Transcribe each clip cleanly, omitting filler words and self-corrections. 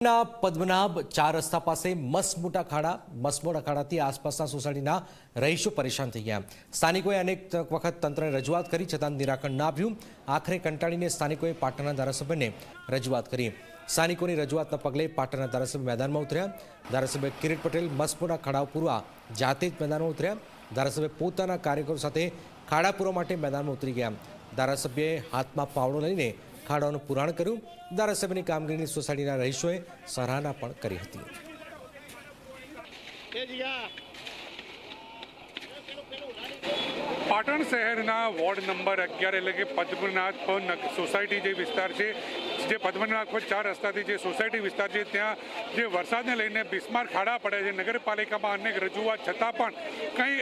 પદ્મનાભ ચાર રસ્તા પાસે મસમોટા ખાડાથી આસપાસના સોસાયટીના રહીશો પરેશાન થઈ ગયા। સ્થાનિકોએ અનેક વખત તંત્રને રજૂઆત કરી છતાં નિરાકરણ ના આવ્યું। આખરે કંટાળીને સ્થાનિકોએ પાટણના ધારાસભ્યને રજૂઆત કરી। સ્થાનિકોની રજૂઆતના પગલે પાટણના ધારાસભ્ય મેદાનમાં ઉતર્યા। ધારાસભ્ય કિરીટ પટેલ મસમોટા ખાડાઓ પૂરવા જાતે જ મેદાનમાં ઉતર્યા। ધારાસભ્ય પોતાના કાર્યકરો સાથે ખાડા પૂરવા માટે મેદાનમાં ઉતરી ગયા। ધારાસભ્યએ હાથમાં પાવડો લઈને ખાડાઓનું પુરાણ કર્યું। ધારાસભ્યની કામગીરીની સોસાયટીના રહીશોએ સરાહના પણ કરી હતી। પાટણ શહેરના વોર્ડ નંબર 11 એટલે કે પદ્મનાભ સોસાયટી જે વિસ્તાર છે, જે પદ્મનાભ ચાર રસ્તાથી જે સોસાયટી વિસ્તાર છે, ત્યાં જે વરસાદને લઈને બિસ્માર ખાડા પડે છે। નગરપાલિકામાં અનેક રજૂઆત છતાં પણ કંઈ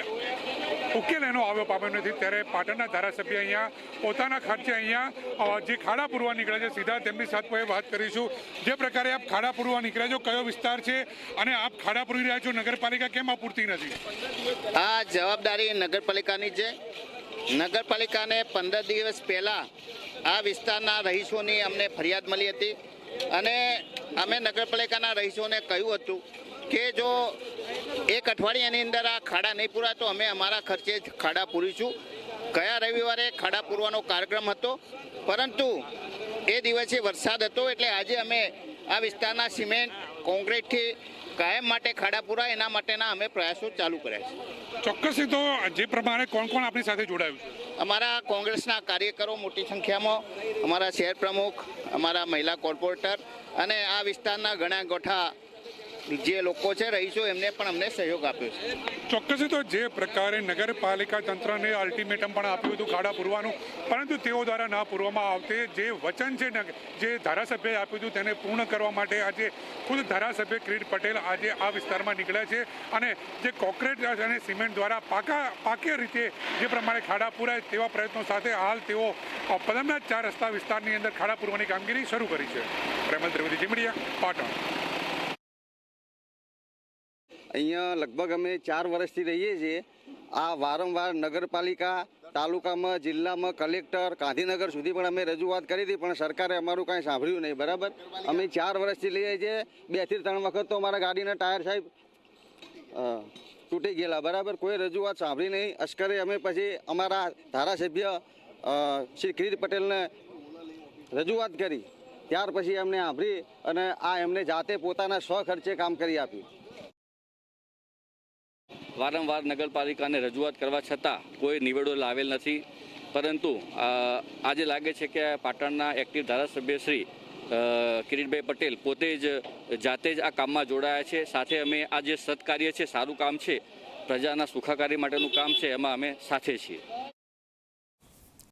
ઉકેલ એનો આવ્યો પામ્યો નથી। ત્યારે પાટણના ધારાસભ્ય અહીંયા પોતાના ખર્ચે અહીંયા જે ખાડા પૂરવા નીકળે છે, સીધા તેમની સાથે વાત કરીશું। જે પ્રકારે આપ ખાડા પૂરવા નીકળ્યા છો, કયો વિસ્તાર છે અને આપ ખાડા પૂરી રહ્યા છો, નગરપાલિકા કેમ આ પૂરતી નથી? આ જવાબદારી નગરપાલિકાની છે। નગરપાલિકાને 15 દિવસ પહેલાં આ વિસ્તારના રહીશોની અમને ફરિયાદ મળી હતી અને અમે નગરપાલિકાના રહીશોને કહ્યું હતું કે જો એક અઠવાડિયાની અંદર આ ખાડા નહીં પૂરાય તો અમે અમારા ખર્ચે ખાડા પૂરીશું। ગયા રવિવારે ખાડા પૂરવાનો કાર્યક્રમ હતો, પરંતુ એ દિવસે વરસાદ હતો, એટલે આજે અમે આ વિસ્તારના સિમેન્ટ કોન્ક્રીટથી કાયમ માટે ખાડા પૂરાય એના માટેના અમે પ્રયાસો ચાલુ કર્યા છે। ચોક્કસથી તો જે પ્રમાણે કોણ કોણ આપણી સાથે જોડાયું છે? અમારા કોંગ્રેસના કાર્યકરો મોટી સંખ્યામાં, અમારા શહેર પ્રમુખ, અમારા મહિલા કોર્પોરેટર અને આ વિસ્તારના ઘણા ગોઠા જે લોકો છે, રહીશો, એમને પણ અમને સહયોગ આપ્યો છે। ચોક્કસથી તો જે પ્રકારે નગરપાલિકા તંત્રને અલ્ટિમેટમ પણ આપ્યું હતું ખાડા પૂરવાનું, પરંતુ તેઓ દ્વારા ના પૂરવામાં આવતે જે વચન છે જે ધારાસભ્યએ આપ્યું હતું તેને પૂર્ણ કરવા માટે આજે ખુદ ધારાસભ્ય કિરીટ પટેલ આજે આ વિસ્તારમાં નીકળ્યા છે અને જે કોન્ક્રીટ અને સિમેન્ટ દ્વારા પાકી રીતે જે પ્રમાણે ખાડા પૂરાય તેવા પ્રયત્નો સાથે હાલ તેઓ પદ્મનાભ ચાર રસ્તા વિસ્તારની અંદર ખાડા પૂરવાની કામગીરી શરૂ કરી છે। પ્રેમલ ત્રિવેદી, જી મીડિયા, પાટણ। અહીંયા લગભગ અમે 4 વર્ષથી રહીએ છીએ। આ વારંવાર નગરપાલિકા, તાલુકામાં, જિલ્લામાં, કલેક્ટર, ગાંધીનગર સુધી પણ અમે રજૂઆત કરી હતી, પણ સરકારે અમારું કાંઈ સાંભળ્યું નહીં। બરાબર, અમે 4 વર્ષથી લઈએ છીએ। 2 થી 3 વખત તો અમારા ગાડીના ટાયર સાહેબ તૂટી ગયેલા। બરાબર, કોઈ રજૂઆત સાંભળી નહીં। અશ્કરે અમે પછી અમારા ધારાસભ્ય શ્રી કિરીટ પટેલને રજૂઆત કરી, ત્યાર પછી એમને સાંભળી અને આ એમને જાતે પોતાના સ્વખર્ચે કામ કરી આપ્યું। વારંવાર નગરપાલિકાને રજૂઆત કરવા છતાં કોઈ નિવેડો લાવેલ નથી, પરંતુ આજે લાગે છે કે પાટણના એક્ટિવ ધારાસભ્ય શ્રી કિરીટભાઈ પટેલ પોતે જ જાતે જ આ કામમાં જોડાયા છે। સાથે અમે આ જે સત્કાર્ય છે, સારું કામ છે, પ્રજાના સુખાકારી માટેનું કામ છે, એમાં અમે સાથે છીએ।